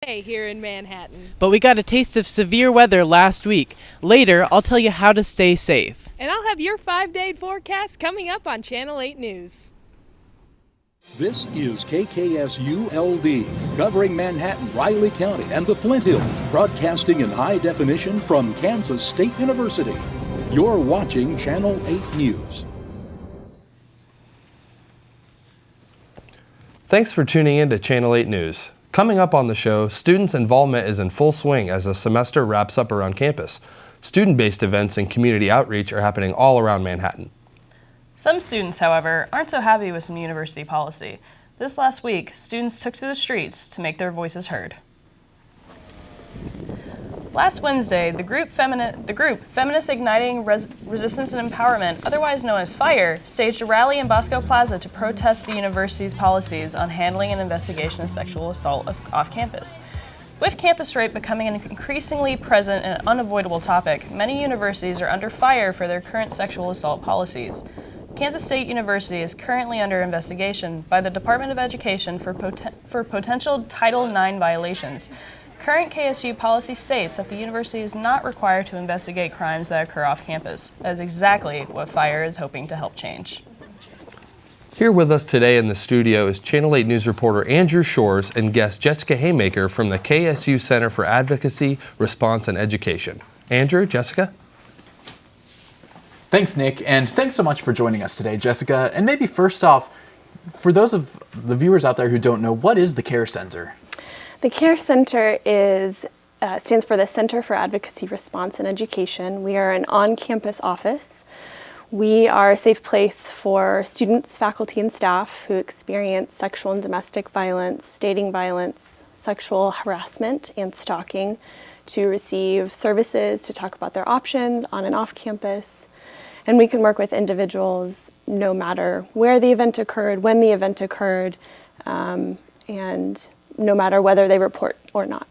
Here in Manhattan. But we got a taste of severe weather last week. Later, I'll tell you how to stay safe. And I'll have your 5-day forecast coming up on Channel 8 News. This is KKSU-LD, covering Manhattan, Riley County, and the Flint Hills, broadcasting in high definition from Kansas State University. You're watching Channel 8 News. Thanks for tuning in to Channel 8 News. Coming up on the show, students' involvement is in full swing as the semester wraps up around campus. Student-based events and community outreach are happening all around Manhattan. Some students, however, aren't so happy with some university policy. This last week, students took to the streets to make their voices heard. Last Wednesday, the group Feminists Igniting Resistance and Empowerment, otherwise known as FIRE, staged a rally in Bosco Plaza to protest the university's policies on handling and investigation of sexual assault off campus. With campus rape becoming an increasingly present and unavoidable topic, many universities are under fire for their current sexual assault policies. Kansas State University is currently under investigation by the Department of Education for potential Title IX violations. Current KSU policy states that the university is not required to investigate crimes that occur off campus. That is exactly what FIRE is hoping to help change. Here with us today in the studio is Channel 8 News reporter Andrew Shores and guest Jessica Haymaker from the KSU Center for Advocacy, Response, and Education. Andrew, Jessica? Thanks, Nick, and thanks so much for joining us today, Jessica. And maybe first off, for those of the viewers out there who don't know, what is the CARE Center? The CARE Center stands for the Center for Advocacy, Response, and Education. We are an on-campus office. We are a safe place for students, faculty, and staff who experience sexual and domestic violence, dating violence, sexual harassment, and stalking to receive services, to talk about their options on and off campus. And we can work with individuals no matter where the event occurred, when the event occurred, and no matter whether they report or not.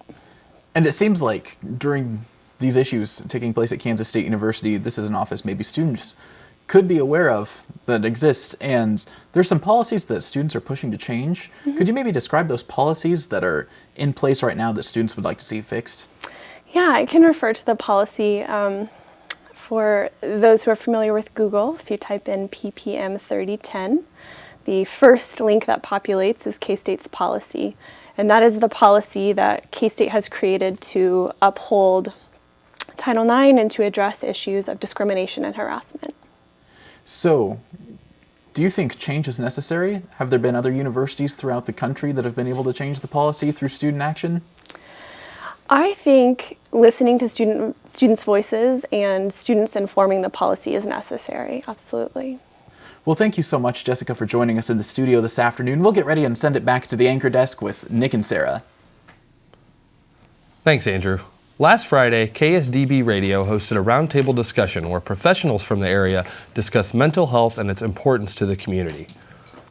And it seems like during these issues taking place at Kansas State University, this is an office maybe students could be aware of that exist, and there's some policies that students are pushing to change. Mm-hmm. Could you maybe describe those policies that are in place right now that students would like to see fixed? Yeah, I can refer to the policy. For those who are familiar with Google, if you type in PPM 3010, the first link that populates is K-State's policy. And that is the policy that K-State has created to uphold Title IX and to address issues of discrimination and harassment. So, do you think change is necessary? Have there been other universities throughout the country that have been able to change the policy through student action? I think listening to students' voices and students informing the policy is necessary, absolutely. Well, thank you so much, Jessica, for joining us in the studio this afternoon. We'll get ready and send it back to the anchor desk with Nick and Sarah. Thanks, Andrew. Last Friday, KSDB Radio hosted a roundtable discussion where professionals from the area discussed mental health and its importance to the community.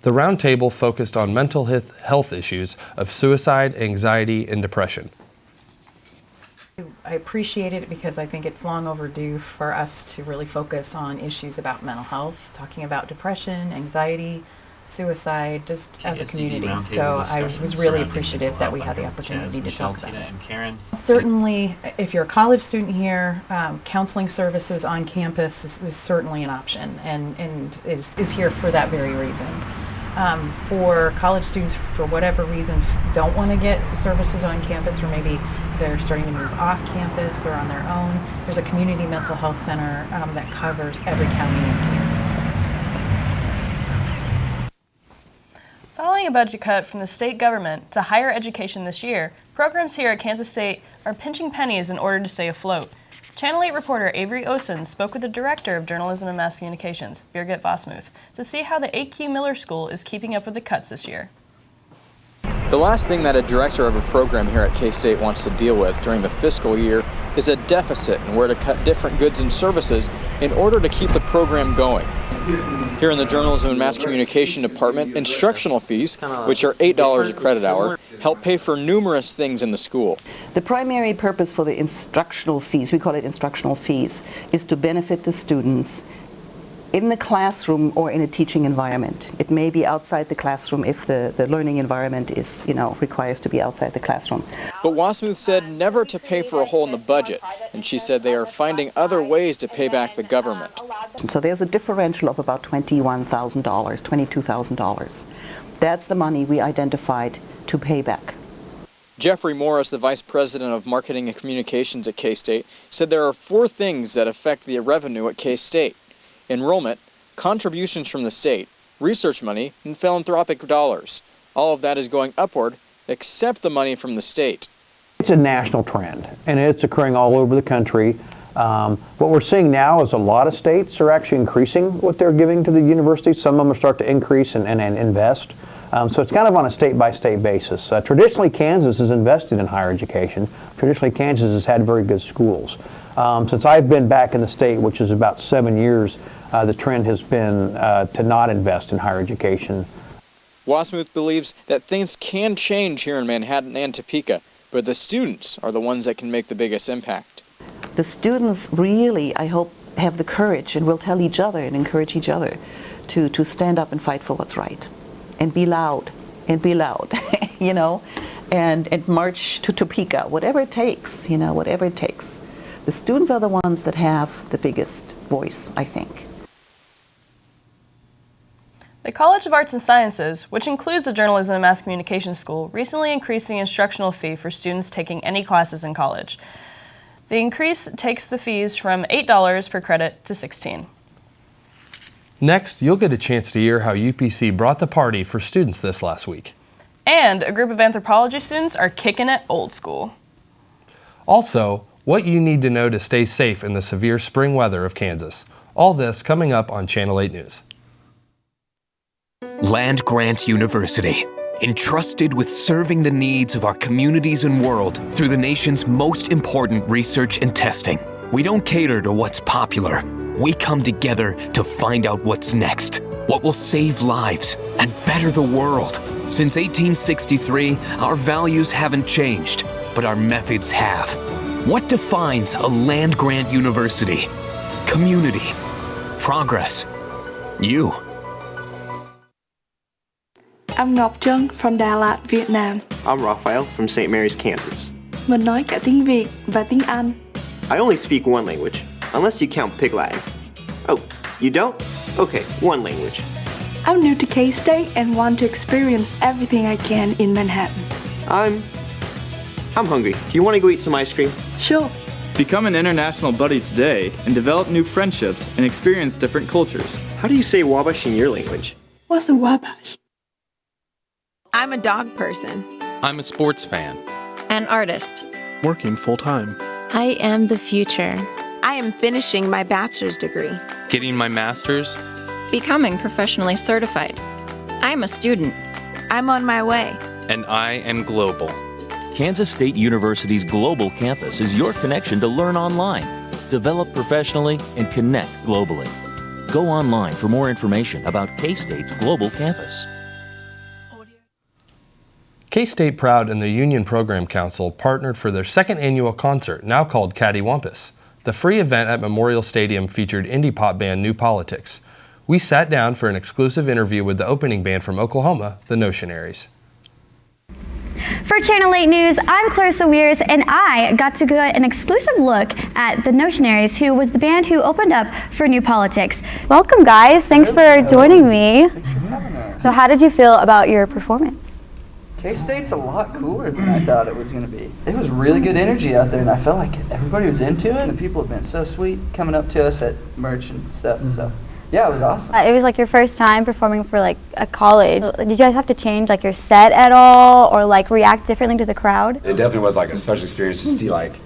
The roundtable focused on mental health issues of suicide, anxiety, and depression. I appreciate it because I think it's long overdue for us to really focus on issues about mental health, talking about depression, anxiety, suicide, just as a community. So I was really appreciative that we had the opportunity to talk about it. Certainly, if you're a college student here, counseling services on campus is certainly an option and is here for that very reason. For college students, for whatever reason, don't want to get services on campus, or maybe they're starting to move off campus or on their own, there's a community mental health center that covers every county in Kansas. Following a budget cut from the state government to higher education this year, programs here at Kansas State are pinching pennies in order to stay afloat. Channel 8 reporter Avery Osen spoke with the Director of Journalism and Mass Communications, Birgit Vosmuth, to see how the A.Q. Miller School is keeping up with the cuts this year. The last thing that a director of a program here at K-State wants to deal with during the fiscal year is a deficit and where to cut different goods and services in order to keep the program going. Here in the Journalism and Mass Communication Department, instructional fees, which are $8 a credit hour, help pay for numerous things in the school. The primary purpose for the instructional fees, we call it instructional fees, is to benefit the students in the classroom or in a teaching environment. It may be outside the classroom if the learning environment is, requires to be outside the classroom. But Wasmuth said never to pay for a hole in the budget, and she said they are finding other ways to pay back the government. So there's a differential of about $21,000, $22,000. That's the money we identified to pay back. Jeffrey Morris, the Vice President of Marketing and Communications at K-State, said there are 4 things that affect the revenue at K-State: enrollment, contributions from the state, research money, and philanthropic dollars. All of that is going upward, except the money from the state. It's a national trend, and it's occurring all over the country. What we're seeing now is a lot of states are actually increasing what they're giving to the universities. Some of them are starting to increase and invest. So it's kind of on a state-by-state basis. Traditionally, Kansas has invested in higher education. Traditionally, Kansas has had very good schools. Since I've been back in the state, which is about 7 years, the trend has been to not invest in higher education. Wasmuth believes that things can change here in Manhattan and Topeka, but the students are the ones that can make the biggest impact. The students really, I hope, have the courage and will tell each other and encourage each other to stand up and fight for what's right. And be loud, and and march to Topeka, whatever it takes, whatever it takes. The students are the ones that have the biggest voice, I think. The College of Arts and Sciences, which includes the Journalism and Mass Communication School, recently increased the instructional fee for students taking any classes in college. The increase takes the fees from $8 per credit to $16. Next, you'll get a chance to hear how UPC brought the party for students this last week. And a group of anthropology students are kicking it old school. Also, what you need to know to stay safe in the severe spring weather of Kansas. All this coming up on Channel 8 News. Land Grant University, entrusted with serving the needs of our communities and world through the nation's most important research and testing. We don't cater to what's popular. We come together to find out what's next, what will save lives and better the world. Since 1863, our values haven't changed, but our methods have. What defines a land-grant university? Community, progress, you. I'm Ngọc Trân from Đà Lạt, Vietnam. I'm Raphael from St. Mary's, Kansas. Mình nói cả tiếng Việt và tiếng Anh. I only speak one language, unless you count Pig Latin. Oh, you don't? Okay, one language. I'm new to K-State and want to experience everything I can in Manhattan. I'm hungry. Do you want to go eat some ice cream? Sure. Become an international buddy today and develop new friendships and experience different cultures. How do you say Wabash in your language? What's a Wabash? I'm a dog person. I'm a sports fan. An artist. Working full-time. I am the future. I am finishing my bachelor's degree. Getting my master's. Becoming professionally certified. I am a student. I'm on my way. And I am global. Kansas State University's global campus is your connection to learn online, develop professionally, and connect globally. Go online for more information about K-State's global campus. K-State Proud and the Union Program Council partnered for their second annual concert, now called Cattywampus. The free event at Memorial Stadium featured indie pop band New Politics. We sat down for an exclusive interview with the opening band from Oklahoma, the Notionaries. For Channel 8 News, I'm Clarissa Weirs, and I got to get an exclusive look at the Notionaries, who was the band who opened up for New Politics. Welcome, guys. Thanks for joining me. Thanks for having us. So how did you feel about your performance? K-State's a lot cooler than I thought it was going to be. It was really good energy out there, and I felt like everybody was into it. The people have been so sweet coming up to us at merch and stuff. So, yeah, it was awesome. It was like your first time performing for like a college. Did you guys have to change like your set at all, or like react differently to the crowd? It definitely was like a special experience to see like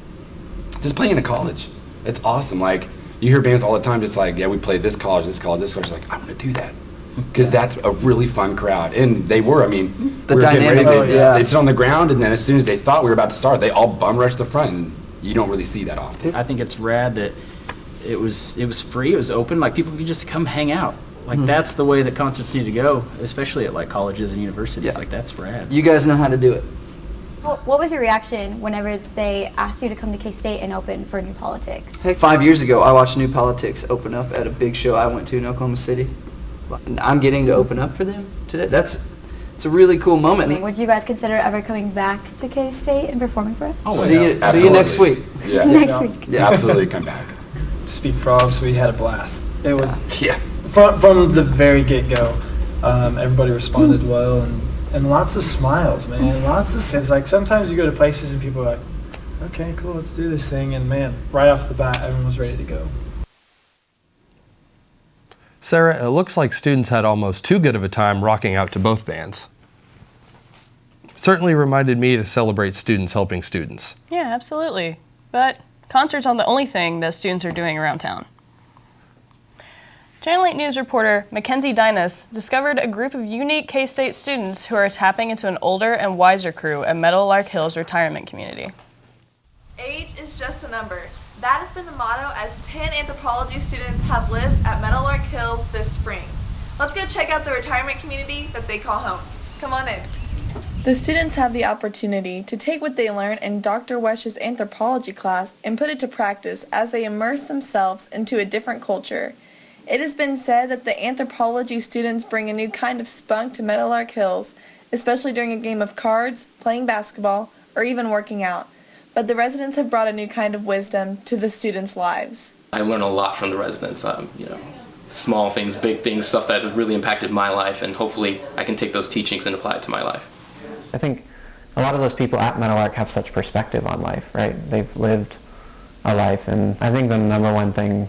just playing in a college. It's awesome. Like you hear bands all the time, just like, yeah, we played this college, this college, this college. Like, I'm gonna do that. Because that's a really fun crowd. And they were, I mean, the dynamic, they'd sit on the ground, and then as soon as they thought we were about to start, they all bum rushed the front, and you don't really see that often. I think it's rad that it was free, it was open, like people could just come hang out. Like that's the way that concerts need to go, especially at like colleges and universities. Yeah. Like that's rad. You guys know how to do it. What was your reaction whenever they asked you to come to K-State and open for New Politics? Heck, 5 years ago, I watched New Politics open up at a big show I went to in Oklahoma City. And I'm getting to open up for them today. It's a really cool moment. Would you guys consider ever coming back to K-State and performing for us? Oh, see you next week. Yeah. Next week. Yeah, absolutely come back. Speak Frogs, we had a blast. It was from the very get-go. Everybody responded well, and lots of smiles, man. It's like sometimes you go to places and people are like, okay, cool, let's do this thing, and man, right off the bat, everyone was ready to go. Sarah, it looks like students had almost too good of a time rocking out to both bands. Certainly reminded me to celebrate students helping students. Yeah, absolutely. But concerts aren't the only thing that students are doing around town. Channel 8 News reporter Mackenzie Dinas discovered a group of unique K-State students who are tapping into an older and wiser crew at Meadowlark Hills retirement community. Age is just a number. That has been the motto as 10 anthropology students have lived at Meadowlark Hills this spring. Let's go check out the retirement community that they call home. Come on in. The students have the opportunity to take what they learned in Dr. Wesch's anthropology class and put it to practice as they immerse themselves into a different culture. It has been said that the anthropology students bring a new kind of spunk to Meadowlark Hills, especially during a game of cards, playing basketball, or even working out. But the residents have brought a new kind of wisdom to the students' lives. I learn a lot from the residents, small things, big things, stuff that really impacted my life, and hopefully I can take those teachings and apply it to my life. I think a lot of those people at Meadowlark have such perspective on life, right? They've lived a life, and I think the number one thing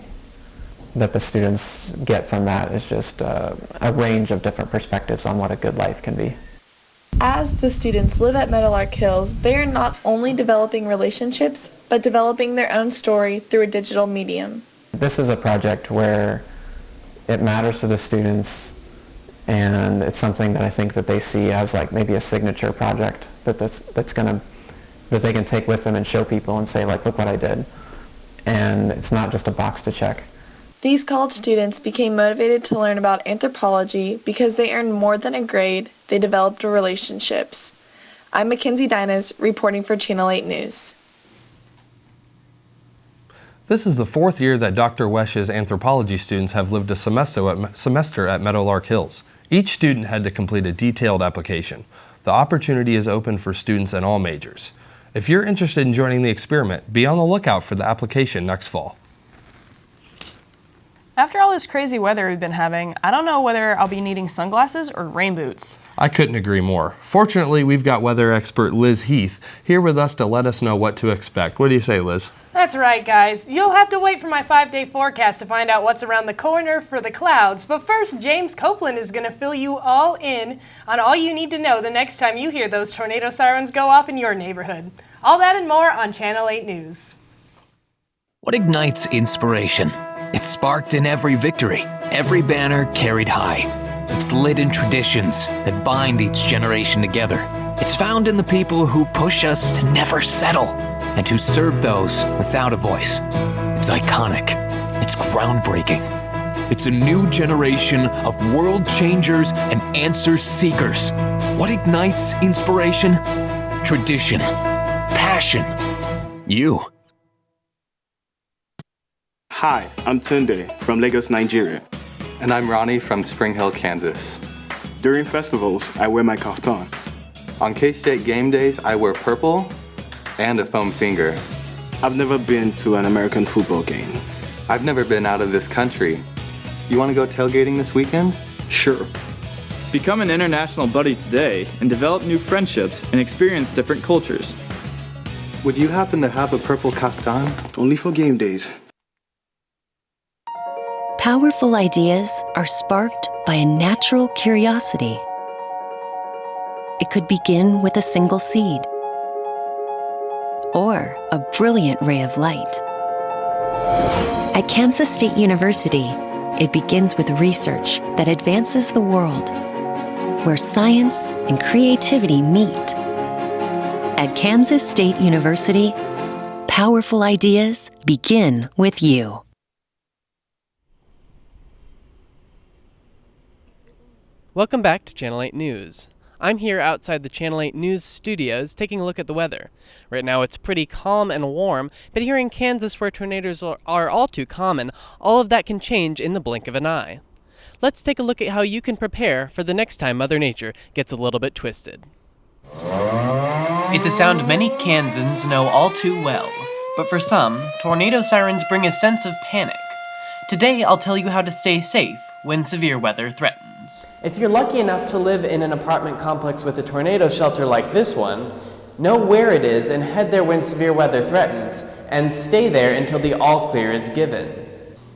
that the students get from that is just a range of different perspectives on what a good life can be. As the students live at Meadowlark Hills, they are not only developing relationships, but developing their own story through a digital medium. This is a project where it matters to the students, and it's something that I think that they see as like maybe a signature project that they can take with them and show people and say, like, look what I did. And it's not just a box to check. These college students became motivated to learn about anthropology because they earned more than a grade, they developed relationships. I'm Mackenzie Dinas, reporting for Channel 8 News. This is the fourth year that Dr. Wesch's anthropology students have lived a semester at Meadowlark Hills. Each student had to complete a detailed application. The opportunity is open for students in all majors. If you're interested in joining the experiment, be on the lookout for the application next fall. After all this crazy weather we've been having, I don't know whether I'll be needing sunglasses or rain boots. I couldn't agree more. Fortunately, we've got weather expert Liz Heath here with us to let us know what to expect. What do you say, Liz? That's right, guys. You'll have to wait for my 5-day forecast to find out what's around the corner for the clouds. But first, James Copeland is going to fill you all in on all you need to know the next time you hear those tornado sirens go off in your neighborhood. All that and more on Channel 8 News. What ignites inspiration? It's sparked in every victory, every banner carried high. It's lit in traditions that bind each generation together. It's found in the people who push us to never settle and who serve those without a voice. It's iconic. It's groundbreaking. It's a new generation of world changers and answer seekers. What ignites inspiration? Tradition. Passion. You. Hi, I'm Tunde from Lagos, Nigeria. And I'm Ronnie from Spring Hill, Kansas. During festivals, I wear my kaftan. On K-State game days, I wear purple and a foam finger. I've never been to an American football game. I've never been out of this country. You want to go tailgating this weekend? Sure. Become an international buddy today and develop new friendships and experience different cultures. Would you happen to have a purple kaftan? Only for game days. Powerful ideas are sparked by a natural curiosity. It could begin with a single seed or a brilliant ray of light. At Kansas State University, it begins with research that advances the world, where science and creativity meet. At Kansas State University, powerful ideas begin with you. Welcome back to Channel 8 News. I'm here outside the Channel 8 News studios taking a look at the weather. Right now it's pretty calm and warm, but here in Kansas where tornadoes are all too common, all of that can change in the blink of an eye. Let's take a look at how you can prepare for the next time Mother Nature gets a little bit twisted. It's a sound many Kansans know all too well, but for some, tornado sirens bring a sense of panic. Today I'll tell you how to stay safe when severe weather threatens. If you're lucky enough to live in an apartment complex with a tornado shelter like this one, know where it is and head there when severe weather threatens, and stay there until the all clear is given.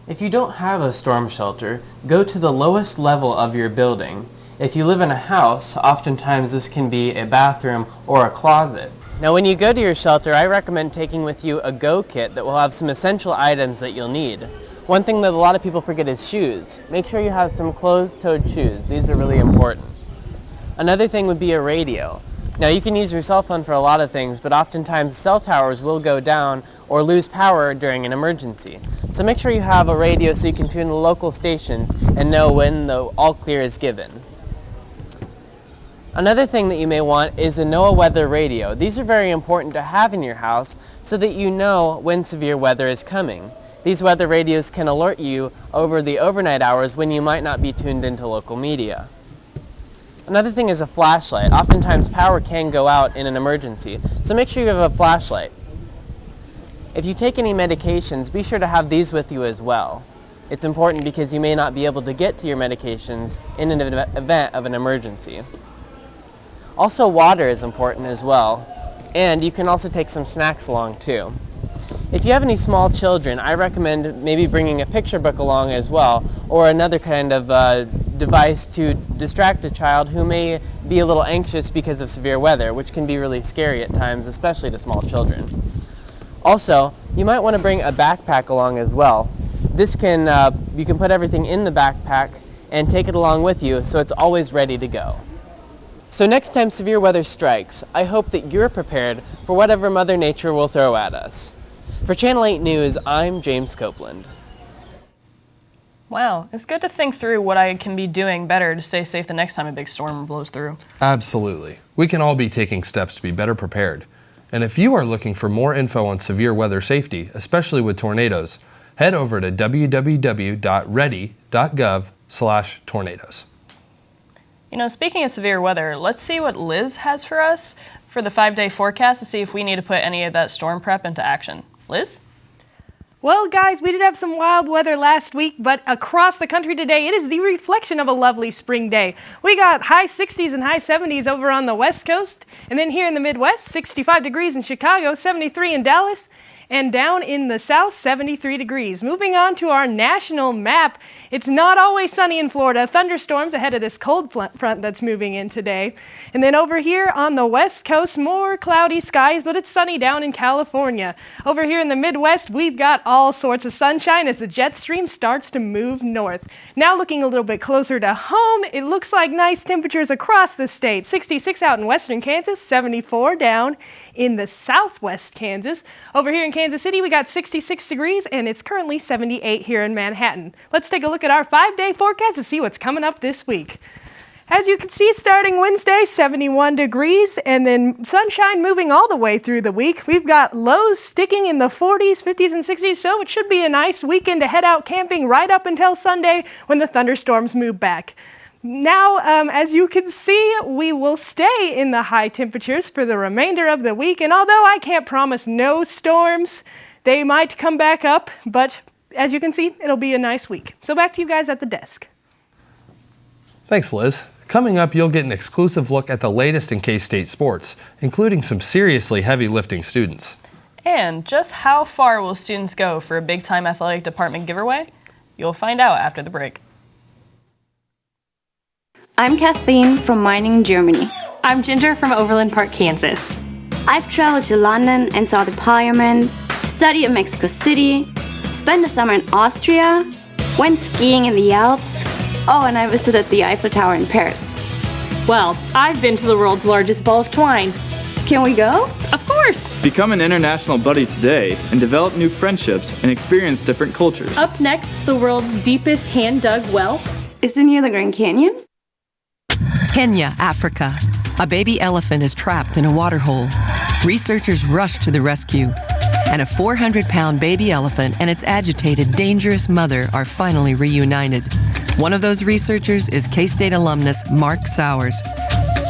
If you don't have a storm shelter, go to the lowest level of your building. If you live in a house, oftentimes this can be a bathroom or a closet. Now when you go to your shelter, I recommend taking with you a go kit that will have some essential items that you'll need. One thing that a lot of people forget is shoes. Make sure you have some closed-toed shoes. These are really important. Another thing would be a radio. Now you can use your cell phone for a lot of things, but oftentimes cell towers will go down or lose power during an emergency. So make sure you have a radio so you can tune the local stations and know when the all clear is given. Another thing that you may want is a NOAA weather radio. These are very important to have in your house so that you know when severe weather is coming. These weather radios can alert you over the overnight hours when you might not be tuned into local media. Another thing is a flashlight. Oftentimes power can go out in an emergency, so make sure you have a flashlight. If you take any medications, be sure to have these with you as well. It's important because you may not be able to get to your medications in an event of an emergency. Also, water is important as well, and you can also take some snacks along too. If you have any small children, I recommend maybe bringing a picture book along as well, or another kind of device to distract a child who may be a little anxious because of severe weather, which can be really scary at times, especially to small children. Also, you might want to bring a backpack along as well. This can, you can put everything in the backpack and take it along with you so it's always ready to go. So next time severe weather strikes, I hope that you're prepared for whatever Mother Nature will throw at us. For Channel 8 News, I'm James Copeland. Wow, it's good to think through what I can be doing better to stay safe the next time a big storm blows through. Absolutely. We can all be taking steps to be better prepared. And if you are looking for more info on severe weather safety, especially with tornadoes, head over to www.ready.gov/tornadoes. You know, speaking of severe weather, let's see what Liz has for us for the 5-day forecast to see if we need to put any of that storm prep into action. Liz? Well, guys, we did have some wild weather last week, but across the country today, it is the reflection of a lovely spring day. We got high 60s and high 70s over on the West Coast, and then here in the Midwest, 65 degrees in Chicago, 73 in Dallas, and down in the south, 73 degrees. Moving on to our national map, it's not always sunny in Florida. Thunderstorms ahead of this cold front that's moving in today. And then over here on the west coast, more cloudy skies, but it's sunny down in California. Over here in the Midwest, we've got all sorts of sunshine as the jet stream starts to move north. Now looking a little bit closer to home, it looks like nice temperatures across the state. 66 out in western Kansas, 74 down in the southwest Kansas. Over here in Kansas City, we got 66 degrees, and it's currently 78 here in Manhattan. Let's take a look at our 5-day forecast to see what's coming up this week. As you can see, starting Wednesday, 71 degrees, and then sunshine moving all the way through the week. We've got lows sticking in the 40s, 50s, and 60s, so it should be a nice weekend to head out camping right up until Sunday when the thunderstorms move back. Now, as you can see, we will stay in the high temperatures for the remainder of the week, and although I can't promise no storms, they might come back up, but as you can see, it'll be a nice week. So back to you guys at the desk. Thanks, Liz. Coming up, you'll get an exclusive look at the latest in K-State sports, including some seriously heavy lifting students. And just how far will students go for a big-time athletic department giveaway? You'll find out after the break. I'm Kathleen from Meiningen, Germany. I'm Ginger from Overland Park, Kansas. I've traveled to London and saw the Parliament, studied in Mexico City, spent the summer in Austria, went skiing in the Alps, and I visited the Eiffel Tower in Paris. Well, I've been to the world's largest ball of twine. Can we go? Of course! Become an international buddy today and develop new friendships and experience different cultures. Up next, the world's deepest hand-dug well. Is it near the Grand Canyon? Kenya, Africa. A baby elephant is trapped in a water hole. Researchers rush to the rescue, and a 400-pound baby elephant and its agitated, dangerous mother are finally reunited. One of those researchers is K-State alumnus Mark Sowers.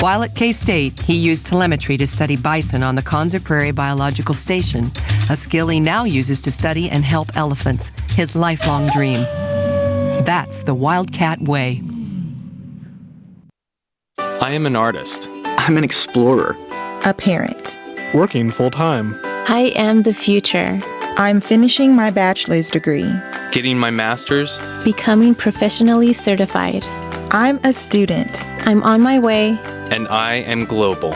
While at K-State, he used telemetry to study bison on the Konza Prairie Biological Station, a skill he now uses to study and help elephants, his lifelong dream. That's the Wildcat way. I am an artist. I'm an explorer. A parent. Working full-time. I am the future. I'm finishing my bachelor's degree. Getting my master's. Becoming professionally certified. I'm a student. I'm on my way. And I am global.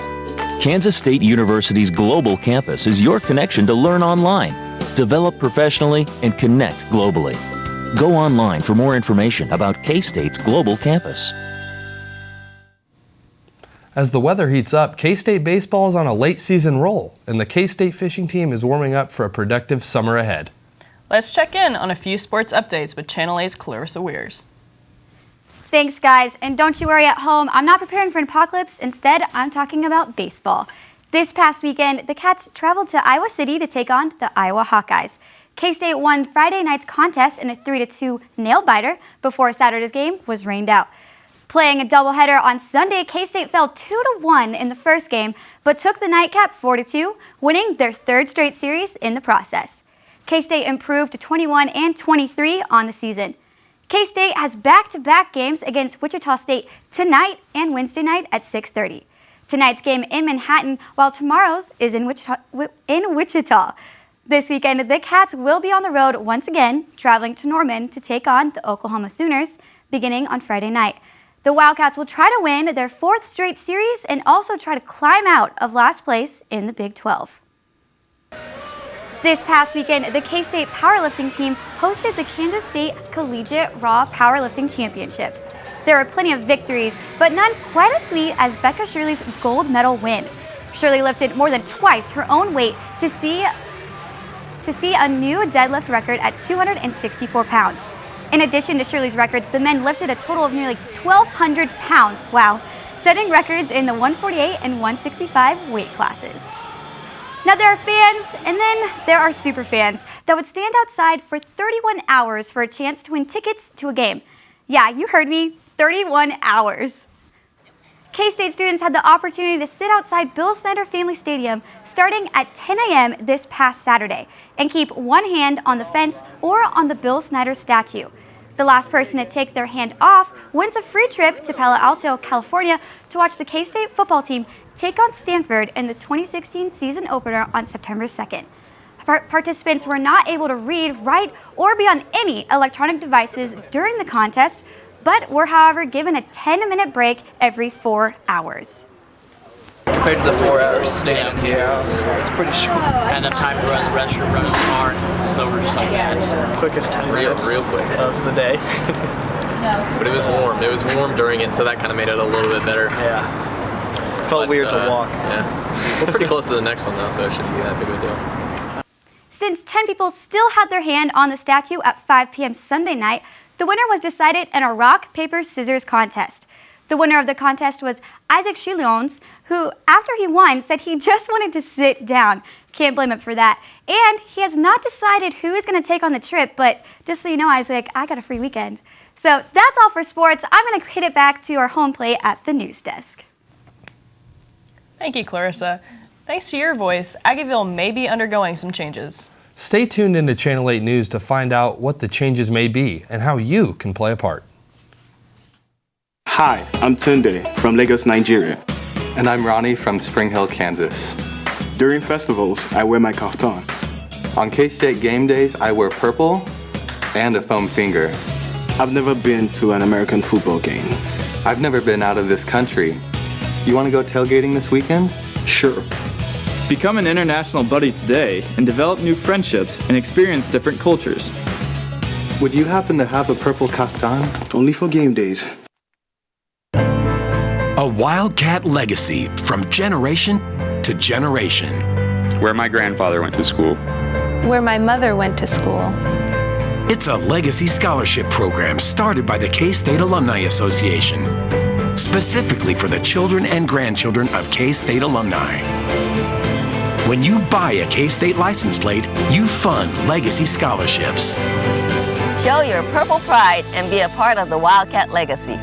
Kansas State University's Global Campus is your connection to learn online, develop professionally, and connect globally. Go online for more information about K-State's Global Campus. As the weather heats up, K-State baseball is on a late season roll, and the K-State fishing team is warming up for a productive summer ahead. Let's check in on a few sports updates with Channel 8's Clarissa Weirs. Thanks, guys. And don't you worry at home, I'm not preparing for an apocalypse. Instead, I'm talking about baseball. This past weekend, the Cats traveled to Iowa City to take on the Iowa Hawkeyes. K-State won Friday night's contest in a 3-2 nail-biter before Saturday's game was rained out. Playing a doubleheader on Sunday, K-State fell 2-1 in the first game, but took the nightcap 4-2, winning their third straight series in the process. K-State improved to 21-23 on the season. K-State has back-to-back games against Wichita State tonight and Wednesday night at 6:30. Tonight's game in Manhattan, while tomorrow's is in Wichita. This weekend, the Cats will be on the road once again, traveling to Norman to take on the Oklahoma Sooners, beginning on Friday night. The Wildcats will try to win their fourth straight series and also try to climb out of last place in the Big 12. This past weekend, the K-State powerlifting team hosted the Kansas State Collegiate Raw Powerlifting Championship. There were plenty of victories, but none quite as sweet as Becca Shirley's gold medal win. Shirley lifted more than twice her own weight to see a new deadlift record at 264 pounds. In addition to Shirley's records, the men lifted a total of nearly 1,200 pounds, wow, setting records in the 148 and 165 weight classes. Now there are fans, and then there are super fans that would stand outside for 31 hours for a chance to win tickets to a game. Yeah, you heard me, 31 hours. K-State students had the opportunity to sit outside Bill Snyder Family Stadium starting at 10 a.m. this past Saturday and keep one hand on the fence or on the Bill Snyder statue. The last person to take their hand off wins a free trip to Palo Alto, California to watch the K-State football team take on Stanford in the 2016 season opener on September 2nd. Participants were not able to read, write, or be on any electronic devices during the contest, but were, however, given a 10-minute break every 4 hours. Compared to the 4 hours staying in here, it's pretty short. Had enough time to run the restroom, run in the car, and it's over just like that. Quickest 10 minutes real quick of the day. But it was warm. It was warm during it, so that kind of made it a little bit better. Yeah. Felt weird to walk. Yeah. We're pretty close to the next one, though, so it shouldn't be that big of a deal. Since 10 people still had their hand on the statue at 5 p.m. Sunday night, the winner was decided in a rock, paper, scissors contest. The winner of the contest was Isaac Chillions, who, after he won, said he just wanted to sit down. Can't blame him for that. And he has not decided who is going to take on the trip, but just so you know, Isaac, I got a free weekend. So that's all for sports. I'm going to hit it back to our home plate at the news desk. Thank you, Clarissa. Thanks to your voice, Aggieville may be undergoing some changes. Stay tuned into Channel 8 News to find out what the changes may be and how you can play a part. Hi, I'm Tunde from Lagos, Nigeria. And I'm Ronnie from Spring Hill, Kansas. During festivals, I wear my kaftan. On K-State game days, I wear purple and a foam finger. I've never been to an American football game. I've never been out of this country. You want to go tailgating this weekend? Sure. Become an international buddy today and develop new friendships and experience different cultures. Would you happen to have a purple kaftan? Only for game days. A Wildcat legacy from generation to generation. Where my grandfather went to school. Where my mother went to school. It's a legacy scholarship program started by the K-State Alumni Association. specifically for the children and grandchildren of K-State alumni. When you buy a K-State license plate, you fund legacy scholarships. Show your purple pride and be a part of the Wildcat legacy.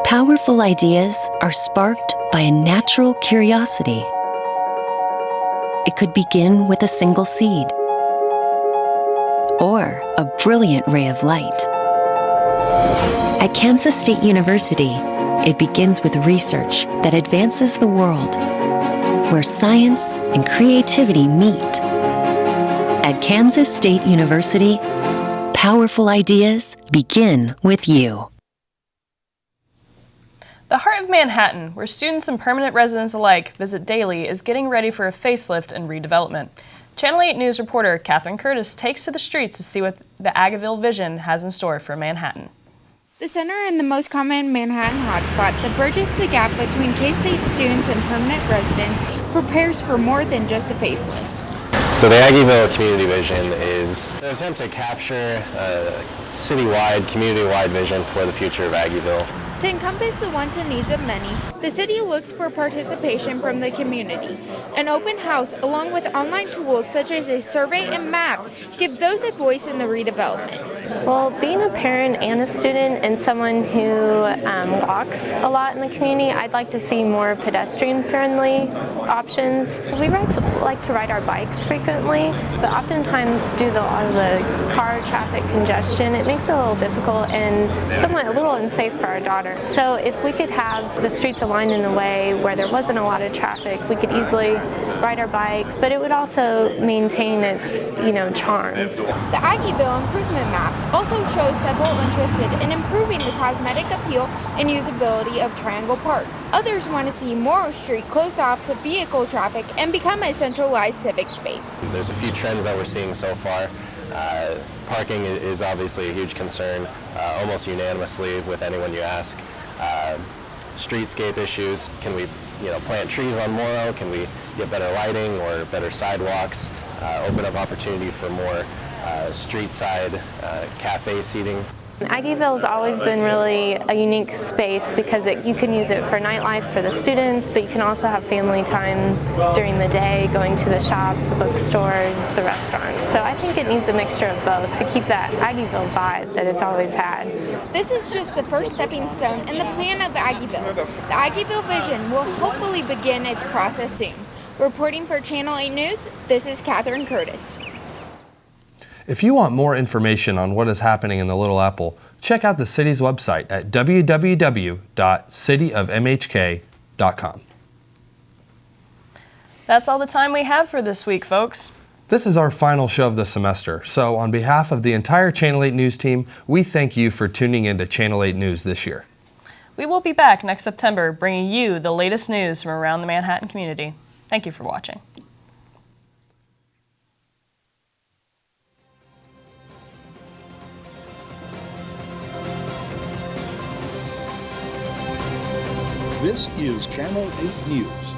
Powerful ideas are sparked by a natural curiosity. It could begin with a single seed or a brilliant ray of light. At Kansas State University, it begins with research that advances the world, where science and creativity meet. At Kansas State University, powerful ideas begin with you. The heart of Manhattan, where students and permanent residents alike visit daily, is getting ready for a facelift and redevelopment. Channel 8 News reporter Catherine Curtis takes to the streets to see what the Aggieville vision has in store for Manhattan. The center and the most common Manhattan hotspot that bridges the gap between K-State students and permanent residents prepares for more than just a facelift. So the Aggieville Community Vision is an attempt to capture a citywide, community-wide vision for the future of Aggieville. To encompass the wants and needs of many, the city looks for participation from the community. An open house, along with online tools such as a survey and map, give those a voice in the redevelopment. Well, being a parent and a student and someone who walks a lot in the community, I'd like to see more pedestrian-friendly options. We like to ride our bikes frequently, but oftentimes due to a lot of the car traffic congestion, it makes it a little difficult and somewhat a little unsafe for our daughter. So if we could have the streets aligned in a way where there wasn't a lot of traffic, we could easily ride our bikes, but it would also maintain its, charm. The Aggieville Improvement Map also shows several interested in improving the cosmetic appeal and usability of Triangle Park. Others want to see more street closed off to vehicle traffic and become a centralized civic space. There's a few trends that we're seeing so far. Parking is obviously a huge concern, almost unanimously with anyone you ask. Streetscape issues, can we plant trees on Morrow? Can we get better lighting or better sidewalks? Open up opportunity for more street side cafe seating. Aggieville's always been really a unique space because you can use it for nightlife for the students, but you can also have family time during the day, going to the shops, the bookstores, the restaurants. So I think it needs a mixture of both to keep that Aggieville vibe that it's always had. This is just the first stepping stone in the plan of Aggieville. The Aggieville vision will hopefully begin its process soon. Reporting for Channel 8 News, this is Catherine Curtis. If you want more information on what is happening in the Little Apple, check out the city's website at www.cityofmhk.com. That's all the time we have for this week, folks. This is our final show of the semester, so on behalf of the entire Channel 8 News team, we thank you for tuning into Channel 8 News this year. We will be back next September bringing you the latest news from around the Manhattan community. Thank you for watching. This is Channel 8 News.